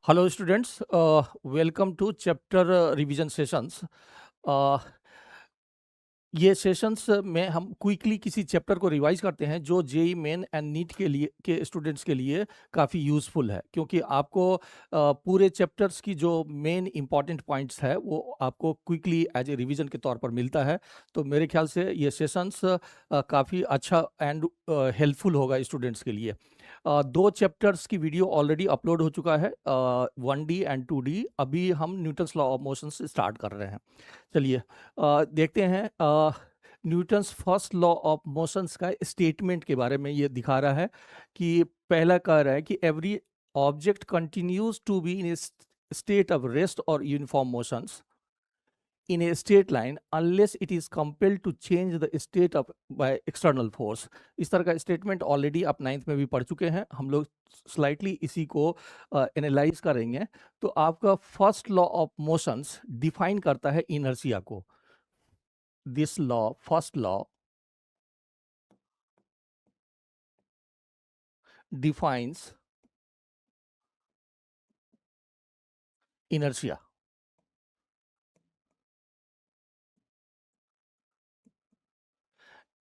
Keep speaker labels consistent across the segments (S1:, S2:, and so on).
S1: Hello students, welcome to chapter revision sessions. ये sessions में हम क्विकली किसी चैप्टर को रिवाइज करते हैं जो जेई मेन एंड नीट के लिए के स्टूडेंट्स के लिए काफ़ी यूज़फुल है, क्योंकि आपको पूरे चैप्टर्स की जो मेन इंपॉर्टेंट पॉइंट्स है वो आपको क्विकली एज ए रिवीजन के तौर पर मिलता है। तो मेरे ख्याल से ये सेशंस काफ़ी अच्छा एंड हेल्पफुल होगा स्टूडेंट्स के लिए। दो चैप्टर्स की वीडियो ऑलरेडी अपलोड हो चुका है, 1D एंड 2D। अभी हम न्यूटन्स लॉ ऑफ मोशन से स्टार्ट कर रहे हैं। चलिए देखते हैं। Newton's first law of motions का स्टेटमेंट के बारे में ये दिखा रहा है कि पहला कह रहा है कि every object continues to be in state of rest और uniform motions in a straight line unless it is compelled to change the state of by external force। इस तरह का स्टेटमेंट ऑलरेडी आप 9th में भी पढ़ चुके हैं। हम लोग स्लाइटली इसी को एनालाइज करेंगे। तो आपका first law of motions define करता है इनर्शिया को। This law, first law defines inertia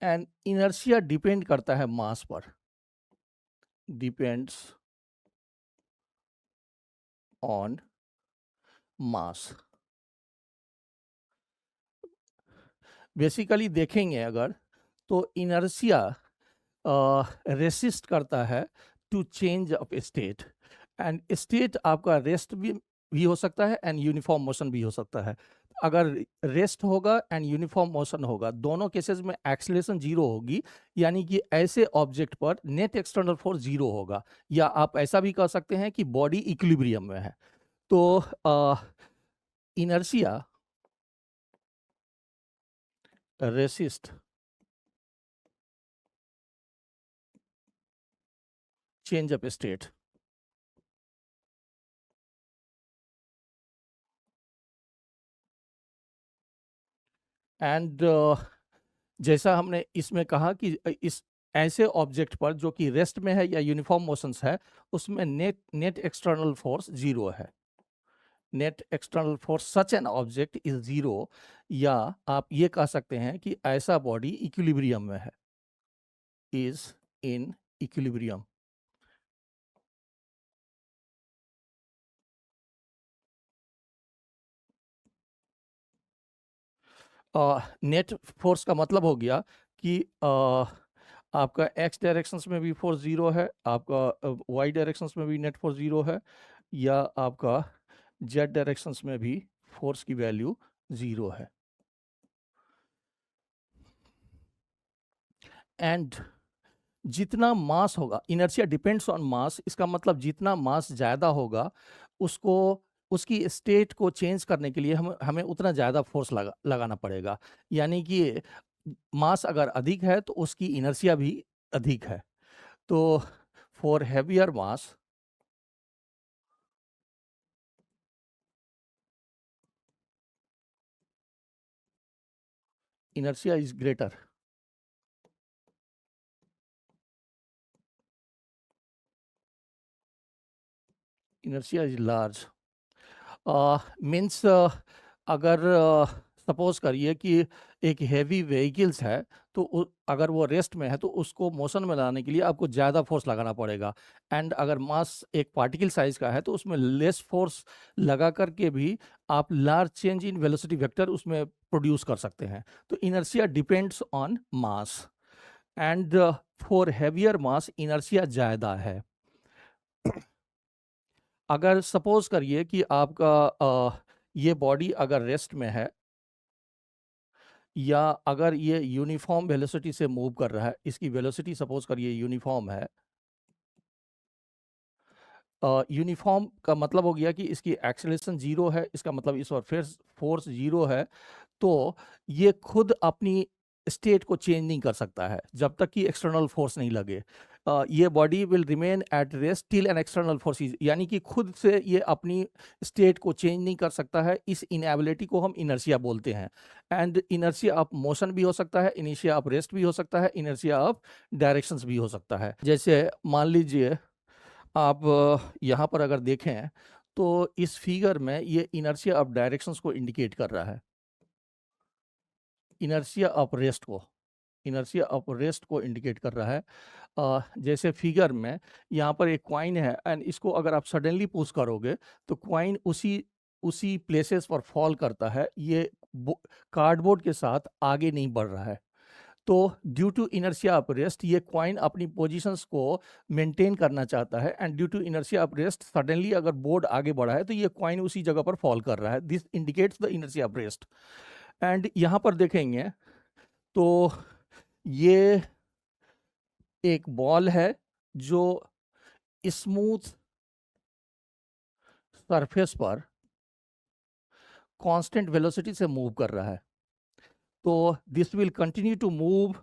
S1: and inertia depend करता है मास पर, डिपेंड्स ऑन मास। बेसिकली देखेंगे अगर तो इनर्शिया रेसिस्ट करता है to change of state, and state आपका रेस्ट भी हो सकता है एंड यूनिफॉर्म मोशन भी हो सकता है। अगर रेस्ट होगा एंड यूनिफॉर्म मोशन होगा, दोनों केसेस में एक्सेलरेशन जीरो होगी, यानी कि ऐसे ऑब्जेक्ट पर नेट एक्सटर्नल फोर्स जीरो होगा, या आप ऐसा भी कह सकते हैं कि बॉडी इक्विलिब्रियम में है। तो inertia resist change of state and जैसा हमने इसमें कहा कि इस ऐसे ऑब्जेक्ट पर जो कि रेस्ट में है या यूनिफॉर्म मोशंस है, उसमें नेट एक्सटर्नल फोर्स जीरो है। Net external force such an object is zero, या आप ये कह सकते हैं कि ऐसा बॉडी इक्विलिब्रियम में है, is in equilibrium. Net force का मतलब हो गया कि आपका एक्स डायरेक्शंस में भी फोर्स जीरो है, आपका वाई डायरेक्शंस में भी नेट फोर्स जीरो है, या आपका जेड डायरेक्शंस में भी फोर्स की वैल्यू जीरो है। एंड जितना मास होगा, इनर्शिया डिपेंड्स ऑन मास, इसका मतलब जितना मास ज़्यादा होगा उसको उसकी स्टेट को चेंज करने के लिए हमें उतना ज़्यादा फोर्स लगाना पड़ेगा। यानी कि मास अगर अधिक है तो उसकी इनर्शिया भी अधिक है। तो for heavier mass inertia is greater, inertia is large। Means अगर सपोज करिए कि एक हैवी व्हीकल्स है, तो अगर वो रेस्ट में है तो उसको मोशन में लाने के लिए आपको ज़्यादा फोर्स लगाना पड़ेगा। एंड अगर मास एक पार्टिकल साइज का है तो उसमें लेस फोर्स लगा करके भी आप large change in velocity vector उसमें प्रोड्यूस कर सकते हैं। तो inertia depends on mass, and for heavier mass inertia ज़्यादा है। अगर सपोज करिए कि आपका ये बॉडी अगर रेस्ट में है, या अगर ये यूनिफॉर्म वेलोसिटी से मूव कर रहा है, इसकी वेलोसिटी सपोज करिए यूनिफॉर्म है। यूनिफॉर्म का मतलब हो गया कि इसकी एक्सेलरेशन जीरो है, इसका मतलब इस पर फिर फोर्स जीरो है। तो ये खुद अपनी स्टेट को चेंज नहीं कर सकता है जब तक कि एक्सटर्नल फोर्स नहीं लगे। ये body will remain at rest till an external force, यानी कि खुद से ये अपनी स्टेट को चेंज नहीं कर सकता है। इस इनएबिलिटी को हम इनर्शिया बोलते हैं। एंड इनर्शिया ऑफ मोशन भी हो सकता है, इनर्शिया ऑफ रेस्ट भी हो सकता है, इनर्शिया ऑफ डायरेक्शंस भी हो सकता है। जैसे मान लीजिए आप यहाँ पर अगर देखें तो इस फिगर में ये इनर्शिया ऑफ डायरेक्शंस को इंडिकेट कर रहा है, इनर्शिया ऑफ रेस्ट को, इनर्शिया ऑफ रेस्ट को इंडिकेट कर रहा है। जैसे फिगर में यहाँ पर एक कॉइन है एंड इसको अगर आप सडनली पुश करोगे तो कॉइन उसी उसी प्लेसेस पर फॉल करता है, ये कार्डबोर्ड के साथ आगे नहीं बढ़ रहा है। तो due to inertia of rest ये कॉइन अपनी पोजीशंस को मेंटेन करना चाहता है and due to inertia of rest suddenly अगर बोर्ड आगे बढ़ा है तो ये कॉइन उसी जगह पर फॉल कर रहा है। This indicates the inertia of rest. And यहाँ पर देखेंगे तो ये एक बॉल है जो स्मूथ सरफेस पर कांस्टेंट वेलोसिटी से मूव कर रहा है। तो this will continue to move.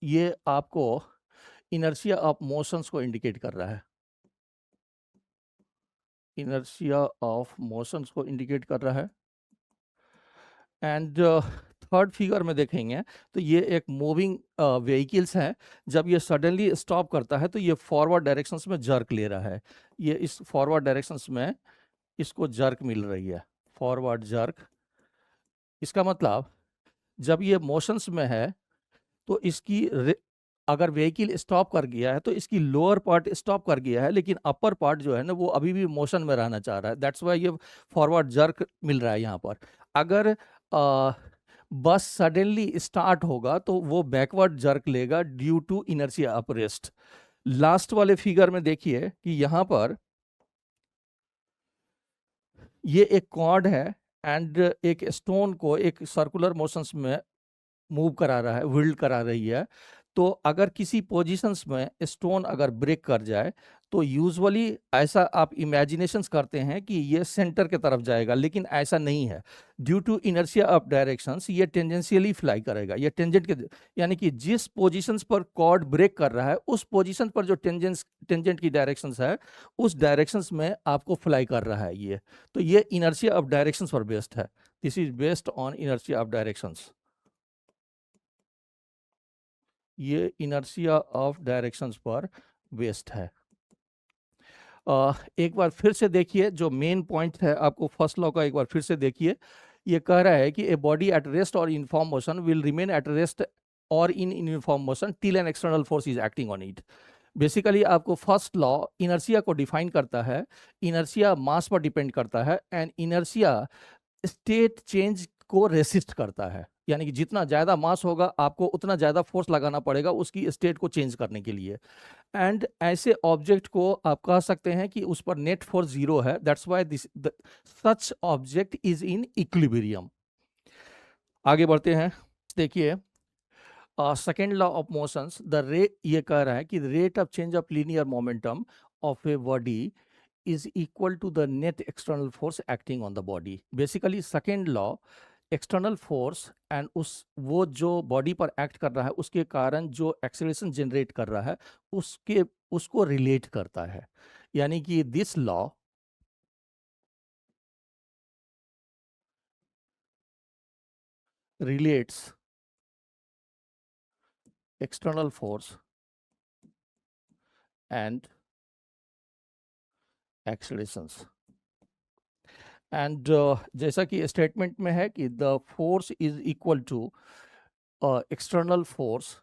S1: ये आपको इनर्शिया ऑफ मोशंस को इंडिकेट कर रहा है, इनर्शिया ऑफ मोशंस को इंडिकेट कर रहा है। एंड थर्ड फिगर में देखेंगे तो ये एक मूविंग व्हीकल्स है। जब ये सडनली स्टॉप करता है तो ये फॉरवर्ड डायरेक्शंस में जर्क ले रहा है, ये इस फॉरवर्ड डायरेक्शंस में इसको जर्क मिल रही है, फॉरवर्ड जर्क। इसका मतलब जब ये मोशंस में है तो अगर व्हीकल स्टॉप कर गया है तो इसकी लोअर पार्ट स्टॉप कर गया है, लेकिन अपर पार्ट जो है ना वो अभी भी मोशन में रहना चाह रहा है। दैट्स वाई ये फॉरवर्ड जर्क मिल रहा है यहाँ पर। अगर बस सडनली स्टार्ट होगा तो वो बैकवर्ड जर्क लेगा due to inertia of rest. Last वाले फिगर में देखिए कि यहाँ पर ये एक कॉर्ड है एंड एक स्टोन को एक सर्कुलर मोशंस में मूव करा रहा है, विल्ड करा रही है। तो अगर किसी पोजीशंस में स्टोन अगर ब्रेक कर जाए तो यूजुअली ऐसा आप इमेजिनेशंस करते हैं कि ये सेंटर के तरफ जाएगा, लेकिन ऐसा नहीं है। Due to inertia of directions ये टेंजेंशियली फ्लाई करेगा, ये टेंजेंट के, यानी कि जिस पोजीशंस पर कॉर्ड ब्रेक कर रहा है उस पोजीशन पर जो टेंजेंट की डायरेक्शंस है उस डायरेक्शंस में आपको फ्लाई कर रहा है ये। तो ये इनर्शिया ऑफ डायरेक्शंस पर बेस्ड है। This is based on inertia of directions. ये इनर्शिया ऑफ डायरेक्शंस पर बेस्ड है। एक बार फिर से देखिए जो मेन पॉइंट है, आपको फर्स्ट लॉ का एक बार फिर से देखिए। ये कह रहा है कि ए बॉडी एट रेस्ट और uniform motion will remain at rest और in uniform motion till an external force is acting on it. Basically आपको फर्स्ट लॉ इनर्शिया को डिफाइन करता है, इनर्शिया मास पर डिपेंड करता है एंड इनर्शिया स्टेट चेंज को रेसिस्ट करता है। यानी कि जितना ज़्यादा मास होगा आपको उतना ज़्यादा फोर्स लगाना पड़ेगा उसकी स्टेट को चेंज करने के लिए। एंड ऐसे ऑब्जेक्ट को आप कह सकते हैं कि उस पर नेट फोर्स जीरो है। That's why this such object is in equilibrium. आगे बढ़ते हैं, देखिए second law of motions the rate, ये कह रहा है कि rate of change of linear momentum of a body is equal to the net external force acting on the body. Basically second law external force and वो जो body पर act कर रहा है उसके कारण जो एक्सेलरेशन जनरेट कर रहा है उसको रिलेट करता है। यानी कि this law relates external force and accelerations. And जैसा कि स्टेटमेंट में है कि the force is equal to external force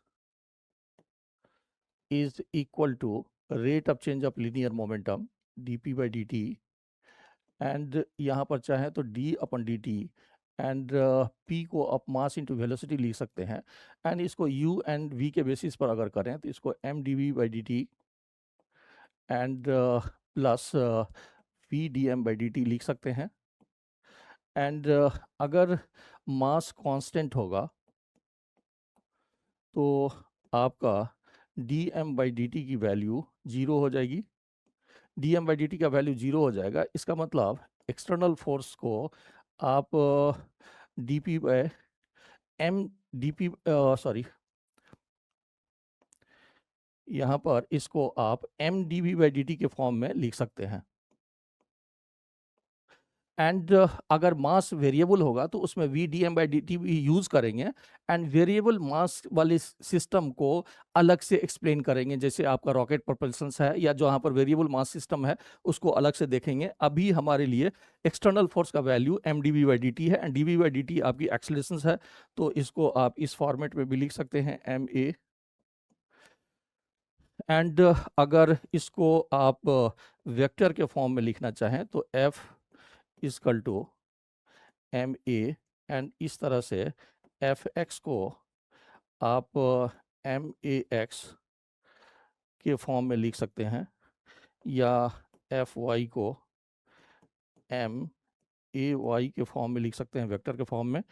S1: is equal to rate of change of linear momentum dp by dt and यहाँ पर चाहे तो d upon dt and p को आप मास इंटू वेलोसिटी लिख सकते हैं। एंड इसको u एंड v के बेसिस पर अगर करें तो इसको m dv by dt and plus v dm by dt लिख सकते हैं। एंड अगर मास कांस्टेंट होगा तो आपका dm by dt की वैल्यू जीरो हो जाएगी, dm by dt का वैल्यू जीरो हो जाएगा। इसका मतलब एक्सटर्नल फोर्स को आप dp by m dp sorry यहाँ पर इसको आप m dv by dt के फॉर्म में लिख सकते हैं। एंड अगर मास वेरिएबल होगा तो उसमें V D M by D T भी यूज़ करेंगे, एंड वेरिएबल मास वाले सिस्टम को अलग से एक्सप्लेन करेंगे, जैसे आपका रॉकेट प्रोपल्शन है या जहाँ पर वेरिएबल मास सिस्टम है उसको अलग से देखेंगे। अभी हमारे लिए एक्सटर्नल फोर्स का value M D V by D T है, and D V by D T आपकी एक्सेलरेशन है, तो इसको आप इस फॉर्मेट में भी लिख सकते हैं एम ए। एंड अगर इसको आप वेक्टर के फॉर्म में लिखना चाहें तो F equal to M A, and इस तरह से एफ एक्स को आप एम ए एक्स के फॉर्म में लिख सकते हैं, या एफ वाई को एम ए वाई के फॉर्म में लिख सकते हैं वेक्टर के फॉर्म में,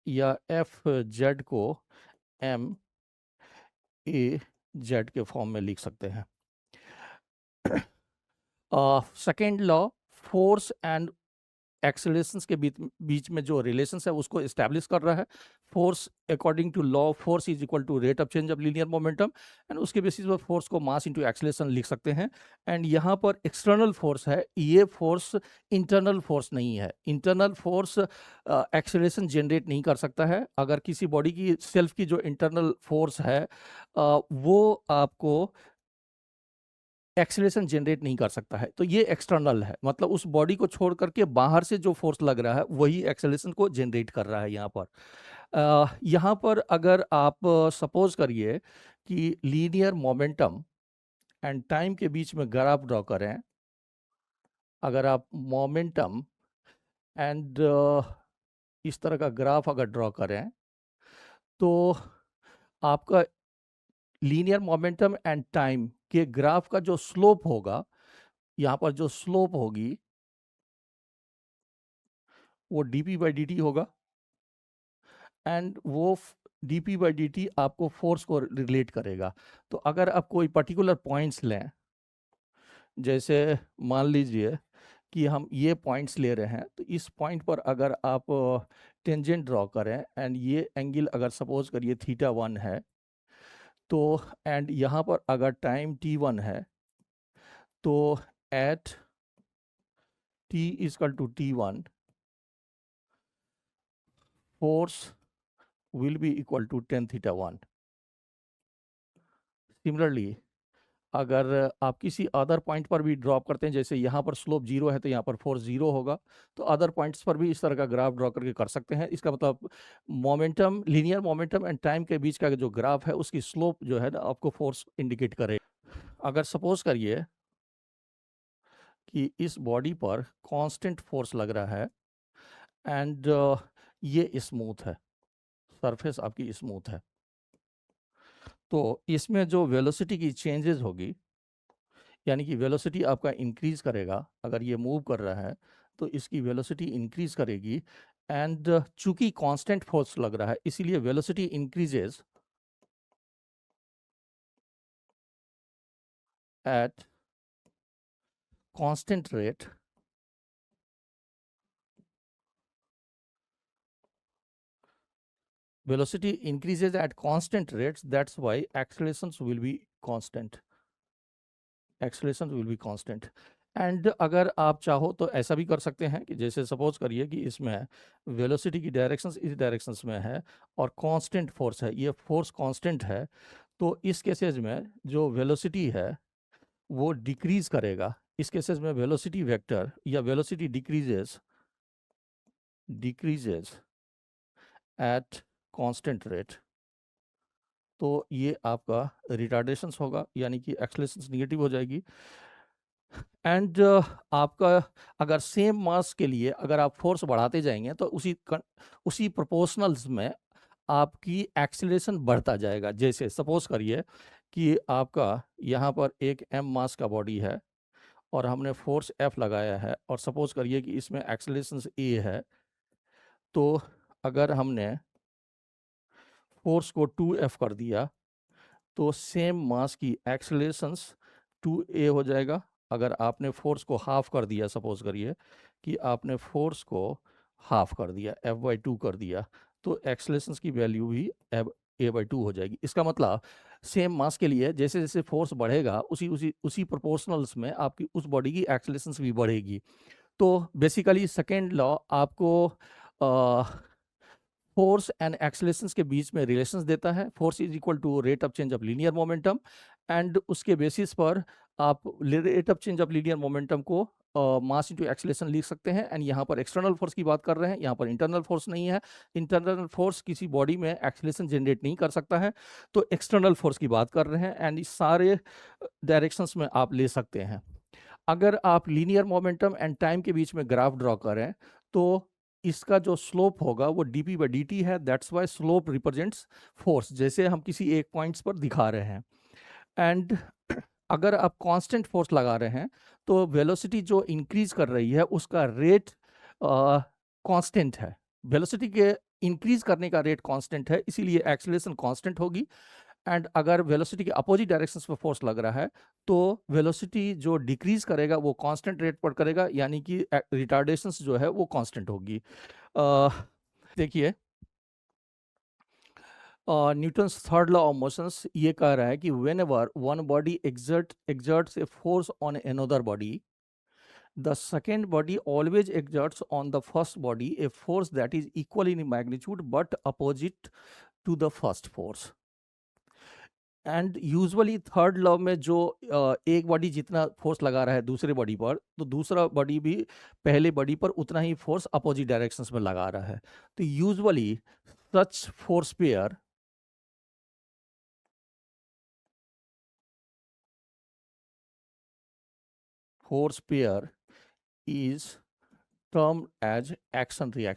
S1: या एफ जेड को एम ए जेड के फॉर्म में लिख सकते हैं। Second law force and accelerations के बीच में जो रिलेशन है उसको इस्टेब्लिश कर रहा है। Force according to law force is equal to rate of change of linear momentum, and उसके बेसिस पर फोर्स को मास इनटू एक्सेलरेशन लिख सकते हैं। एंड यहाँ पर एक्सटर्नल फोर्स है, ये फोर्स इंटरनल फोर्स नहीं है। इंटरनल फोर्स एक्सेलरेशन जनरेट नहीं कर सकता है। अगर किसी बॉडी की सेल्फ की जो इंटरनल फोर्स है वो आपको एक्सेलरेशन जनरेट नहीं कर सकता है, तो ये एक्सटर्नल है, मतलब उस बॉडी को छोड़ करके बाहर से जो फोर्स लग रहा है वही एक्सेलरेशन को जनरेट कर रहा है। यहाँ पर अगर आप सपोज करिए कि लीनियर मोमेंटम एंड टाइम के बीच में ग्राफ ड्रॉ करें, अगर आप मोमेंटम एंड इस तरह का ग्राफ अगर ड्रॉ करें तो आपका लीनियर मोमेंटम एंड टाइम के ग्राफ का जो स्लोप होगा, यहाँ पर जो स्लोप होगी वो dp बाई dt होगा, एंड वो dp बाई dt आपको फोर्स को रिलेट करेगा। तो अगर आप कोई पर्टिकुलर पॉइंट्स लें, जैसे मान लीजिए कि हम ये पॉइंट्स ले रहे हैं, तो इस पॉइंट पर अगर आप टेंजेंट ड्रॉ करें एंड ये एंगल अगर सपोज करिए θ1 है, तो एंड यहाँ पर अगर टाइम t1 है, तो at t is equal to t1 force will be equal to tan θ1। Similarly अगर आप किसी अदर पॉइंट पर भी ड्रॉप करते हैं, जैसे यहाँ पर स्लोप 0 है तो यहाँ पर फोर्स 0 होगा, तो अदर पॉइंट्स पर भी इस तरह का ग्राफ ड्रॉ करके कर सकते हैं। इसका मतलब momentum, linear momentum and time के बीच का जो ग्राफ है उसकी स्लोप जो है ना आपको फोर्स इंडिकेट करे। अगर सपोज करिए कि इस बॉडी पर कांस्टेंट फोर्स लग रहा है एंड ये स्मूथ है, सरफेस आपकी स्मूथ है, तो इसमें जो वेलोसिटी की चेंजेस होगी, यानी कि वेलोसिटी आपका इंक्रीज करेगा। अगर ये मूव कर रहा है तो इसकी वेलोसिटी इंक्रीज करेगी, एंड चूंकि कांस्टेंट फोर्स लग रहा है इसीलिए velocity increases at constant rate velocity increases at constant rates, that's why accelerations will be constant, accelerations will be constant। And अगर आप चाहो तो ऐसा भी कर सकते हैं कि जैसे सपोज करिए कि इसमें वेलोसिटी की डायरेक्शंस इस डायरेक्शंस में है और कांस्टेंट फोर्स है, ये फोर्स कांस्टेंट है, तो इस केसेस में जो वेलोसिटी है वो डिक्रीज करेगा। इस केसेस में वेलोसिटी वेक्टर या velocity decreases at constant rate, तो ये आपका रिटार्डेशंस होगा, यानी कि एक्सेलरेशंस निगेटिव हो जाएगी। एंड आपका अगर सेम मास के लिए अगर आप फोर्स बढ़ाते जाएंगे तो उसी प्रोपोर्शनल्स में आपकी एक्सेलरेशन बढ़ता जाएगा। जैसे सपोज करिए कि आपका यहाँ पर एक m मास का बॉडी है और हमने फोर्स F लगाया है, और सपोज करिए कि इसमें एक्सेलरेशन a है, तो अगर हमने फोर्स को 2F कर दिया तो सेम मास की एक्सेलरेशंस 2a हो जाएगा। अगर आपने फोर्स को हाफ कर दिया, सपोज करिए कि आपने फोर्स को हाफ कर दिया, F/2 कर दिया, तो एक्सेलरेशंस की वैल्यू भी a/2 हो जाएगी। इसका मतलब सेम मास के लिए जैसे जैसे फोर्स बढ़ेगा उसी प्रोपोर्शनल्स में आपकी उस बॉडी की एक्सेलरेशंस भी बढ़ेगी। तो बेसिकली सेकेंड लॉ आपको फोर्स एंड एक्सेलरेशंस के बीच में रिलेशंस देता है। Force is equal to rate of change of linear momentum, and उसके बेसिस पर आप rate of change of linear momentum को मास इनटू एक्सेलरेशन लिख सकते हैं। एंड यहाँ पर एक्सटर्नल फोर्स की बात कर रहे हैं, यहाँ पर इंटरनल फोर्स नहीं है। इंटरनल फोर्स किसी बॉडी में एक्सेलरेशन जनरेट नहीं कर सकता है, तो एक्सटर्नल फोर्स की बात कर रहे हैं। एंड इस सारे डायरेक्शंस में आप ले सकते हैं। अगर आप लीनियर मोमेंटम एंड टाइम के बीच में ग्राफ ड्रॉ करें तो इसका जो स्लोप होगा वो dp बाई dt है। That's why slope represents force, जैसे हम किसी एक पॉइंट्स पर दिखा रहे हैं। एंड अगर आप कांस्टेंट फोर्स लगा रहे हैं तो वेलोसिटी जो इंक्रीज कर रही है उसका रेट कांस्टेंट है। वेलोसिटी के इंक्रीज करने का रेट कांस्टेंट है, इसीलिए एक्सेलरेशन कांस्टेंट होगी। एंड अगर वेलोसिटी के अपोजिट डायरेक्शंस में फोर्स लग रहा है तो वेलोसिटी जो डिक्रीज करेगा वो कांस्टेंट रेट पर करेगा, यानी कि रिटार्डेशंस जो है वो कांस्टेंट होगी। देखिए Newton's third law of motions ये कह रहा है कि when ever one body exerts a force on another body, the second body always exerts on the first body a force that is equal in magnitude but opposite to the first force. And usually third law में जो एक body जितना force लगा रहा है दूसरे body पर, तो दूसरा बॉडी भी पहले बॉडी पर उतना ही फोर्स अपोजिट डायरेक्शंस में लगा रहा है। तो usually such force pair is termed as actions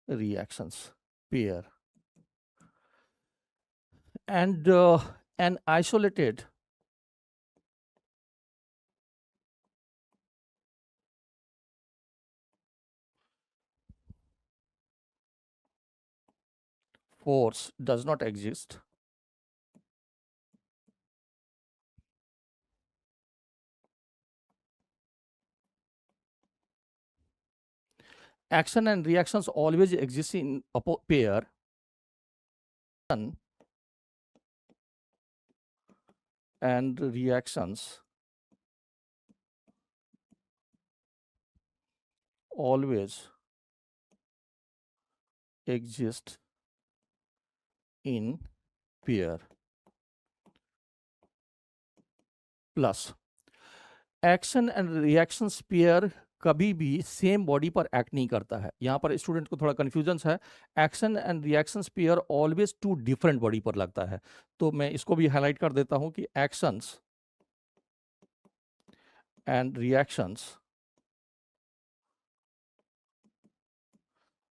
S1: reactions pair, and an isolated force does not exist action and reactions always exist in pair and reactions always exist in pair plus action and reactions pair कभी भी same body पर act नहीं करता है। यहाँ पर student को थोड़ा कंफ्यूजन है। Action and reactions pair always two different body पर लगता है, तो मैं इसको भी हाईलाइट कर देता हूं कि actions and reactions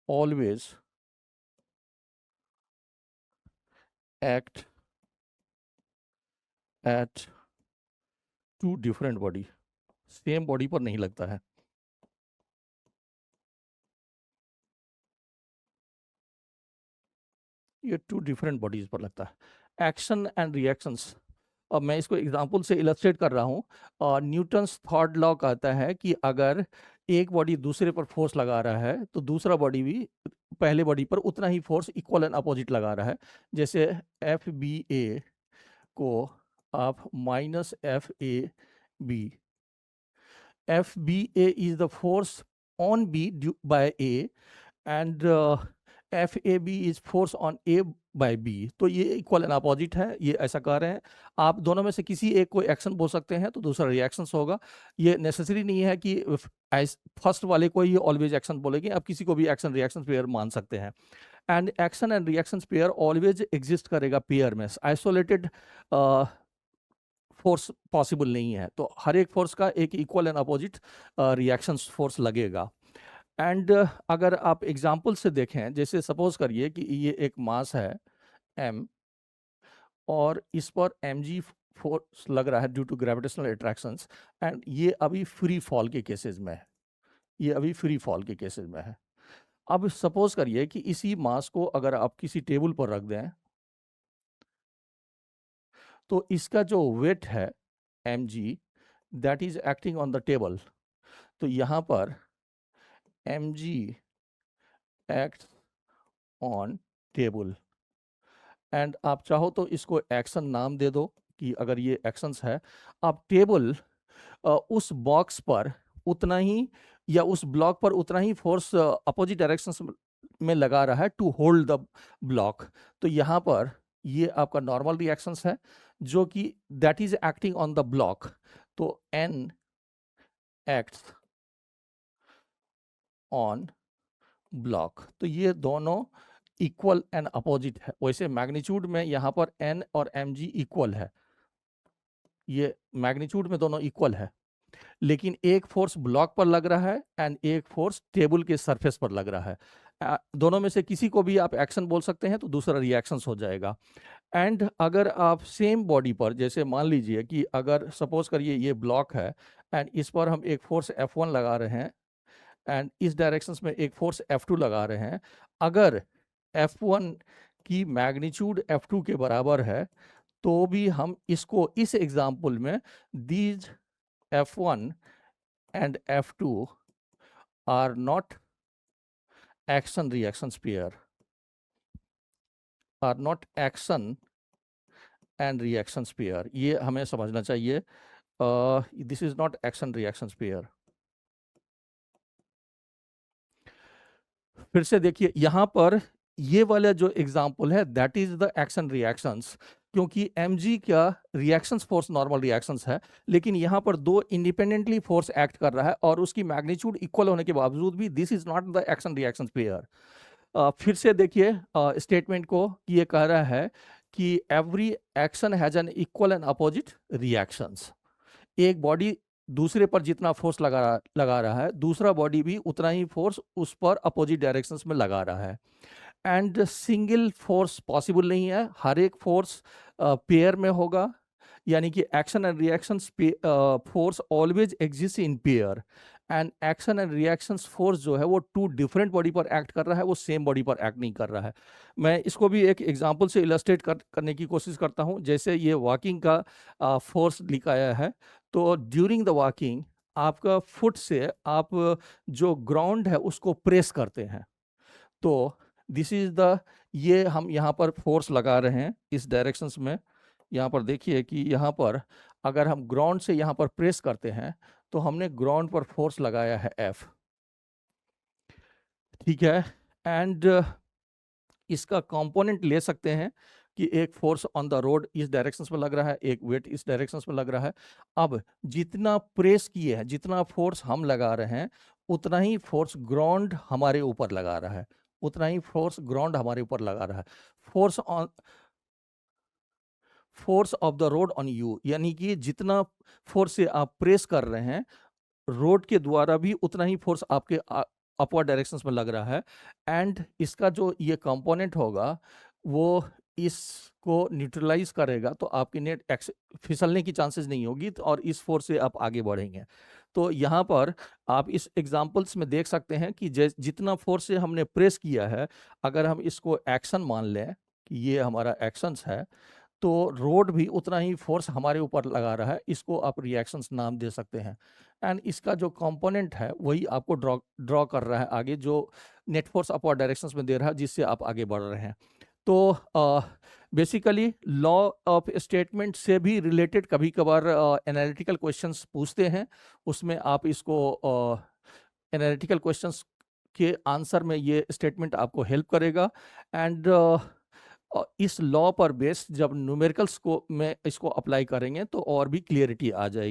S1: always act at two different body, same body पर नहीं लगता है। ये टू डिफरेंट बॉडीज पर लगता है। एक्शन एंड रिएक्शंस, अब मैं इसको एग्जांपल से इलस्ट्रेट कर रहा हूँ। न्यूटन्स थर्ड लॉ कहता है कि अगर एक बॉडी दूसरे पर फोर्स लगा रहा है तो दूसरा बॉडी भी पहले बॉडी पर उतना ही फोर्स इक्वल एंड अपोजिट लगा रहा है। जैसे एफ बी ए को आप minus F A B, F B A is the force on B by A and F A B is force on A by B. तो ये equal and opposite है, ये ऐसा कह रहे हैं। आप दोनों में से किसी एक को एक्शन बोल सकते हैं तो दूसरा रिएक्शंस होगा। ये नेसेसरी नहीं है कि फर्स्ट वाले को ही ऑलवेज एक्शन बोलेंगे, आप किसी को भी एक्शन रिएक्शन पेयर मान सकते हैं। And action and reactions pair always exist करेगा पेयर में, आइसोलेटेड फोर्स पॉसिबल नहीं है। तो हर एक फोर्स का एक equal and opposite reactions force लगेगा। एंड अगर आप एग्जाम्पल से देखें, जैसे सपोज करिए कि ये एक मास है m और इस पर mg फोर्स लग रहा है due to gravitational attractions, and ये अभी फ्री फॉल के केसेस में है, ये अभी फ्री फॉल के केसेस में है। अब सपोज करिए कि इसी मास को अगर आप किसी टेबल पर रख दें तो इसका जो वेट है mg that is acting on the table, तो यहाँ पर mg act on table, and आप चाहो तो इसको एक्शन नाम दे दो कि अगर ये एक्शंस है, आप टेबल उस बॉक्स पर उतना ही या उस ब्लॉक पर उतना ही फोर्स अपोजिट डायरेक्शंस में लगा रहा है टू होल्ड द ब्लॉक। तो यहाँ पर ये आपका नॉर्मल रिएक्शंस है जो कि that is acting on the block. तो एन एक्ट्स ऑन ब्लॉक, तो ये दोनों इक्वल एंड अपोजिट है। वैसे मैग्नीट्यूड में यहाँ पर एन और एम जी इक्वल है, ये मैग्नीट्यूड में दोनों इक्वल है, लेकिन एक फोर्स ब्लॉक पर लग रहा है एंड एक फोर्स टेबल के सरफेस पर लग रहा है। दोनों में से किसी को भी आप एक्शन बोल सकते हैं तो दूसरा रिएक्शंस हो जाएगा। एंड अगर आप सेम बॉडी पर, जैसे मान लीजिए कि अगर सपोज करिए ये ब्लॉक है एंड इस पर हम एक फोर्स F1 लगा रहे हैं एंड इस डायरेक्शंस में एक फोर्स F2 लगा रहे हैं, अगर F1 की मैग्नीट्यूड F2 के बराबर है तो भी हम इसको इस एग्जाम्पल में these F1 and F2 are not action reactions pair, are not action and reactions pair, ये हमें समझना चाहिए। this is not action reactions pair। फिर से देखिए यहाँ पर ये वाला जो एग्जाम्पल है that is the action reactions, क्योंकि mg का रिएक्शंस फोर्स नॉर्मल रिएक्शंस है, लेकिन यहाँ पर दो इंडिपेंडेंटली फोर्स एक्ट कर रहा है और उसकी मैग्नीट्यूड इक्वल होने के बावजूद भी this is not the action reactions pair. फिर से देखिए स्टेटमेंट को, ये कह रहा है कि every action has an equal and opposite reactions. एक बॉडी दूसरे पर जितना फोर्स लगा रहा है, दूसरा बॉडी भी उतना ही फोर्स उस पर अपोजिट डायरेक्शंस में लगा रहा है। एंड सिंगल फोर्स पॉसिबल नहीं है, हर एक फोर्स पेयर में होगा, यानी कि action and reactions force always exist in pair. And action and reactions force जो है वो टू डिफरेंट बॉडी पर एक्ट कर रहा है, वो सेम बॉडी पर एक्ट नहीं कर रहा है। मैं इसको भी एक एग्जांपल से इलस्ट्रेट करने की कोशिश करता हूँ। जैसे ये वॉकिंग का फोर्स लिखाया है, तो ड्यूरिंग द वॉकिंग आपका फुट से आप जो ग्राउंड है उसको प्रेस करते हैं, तो दिस इज द, ये हम यहाँ पर फोर्स लगा रहे हैं इस डायरेक्शंस में। यहाँ पर देखिए कि यहाँ पर अगर हम ग्राउंड से यहाँ पर प्रेस करते हैं तो हमने ग्राउंड पर फोर्स लगाया है F, ठीक है। एंड इसका कंपोनेंट ले सकते हैं कि एक फोर्स ऑन द रोड इस डायरेक्शंस में लग रहा है, एक वेट इस डायरेक्शंस में लग रहा है। अब जितना प्रेस किए हैं, जितना फोर्स हम लगा रहे हैं, उतना ही फोर्स ग्राउंड हमारे ऊपर लगा रहा है, उतना ही फोर्स ग्राउंड हमारे ऊपर लगा रहा है। Force of the road on you, यानी कि जितना फोर्स से आप प्रेस कर रहे हैं रोड के द्वारा भी उतना ही फोर्स आपके अपवर्ड डायरेक्शंस में लग रहा है। एंड इसका जो ये कंपोनेंट होगा वो इसको न्यूट्रलाइज करेगा, तो आपकी नेट फिसलने की चांसेस नहीं होगी, और इस फोर्स से आप आगे बढ़ेंगे। तो यहाँ पर आप इस एग्जांपल्स में देख सकते हैं कि जितना फोर्स से हमने प्रेस किया है, अगर हम इसको एक्शन मान लें कि ये हमारा एक्शंस है, तो रोड भी उतना ही फोर्स हमारे ऊपर लगा रहा है, इसको आप रिएक्शंस नाम दे सकते हैं। एंड इसका जो कंपोनेंट है वही आपको ड्रॉ कर रहा है आगे, जो नेट फोर्स अपवर्ड डायरेक्शंस में दे रहा है, जिससे आप आगे बढ़ रहे हैं। तो बेसिकली लॉ ऑफ स्टेटमेंट से भी रिलेटेड कभी कभार एनालिटिकल क्वेश्चंस पूछते हैं, उसमें आप इसको एनालिटिकल क्वेश्चंस के आंसर में ये स्टेटमेंट आपको हेल्प करेगा। एंड इस लॉ पर बेस्ड जब न्यूमेरिकल्स को में इसको अप्लाई करेंगे तो और भी क्लियरिटी आ जाएगी।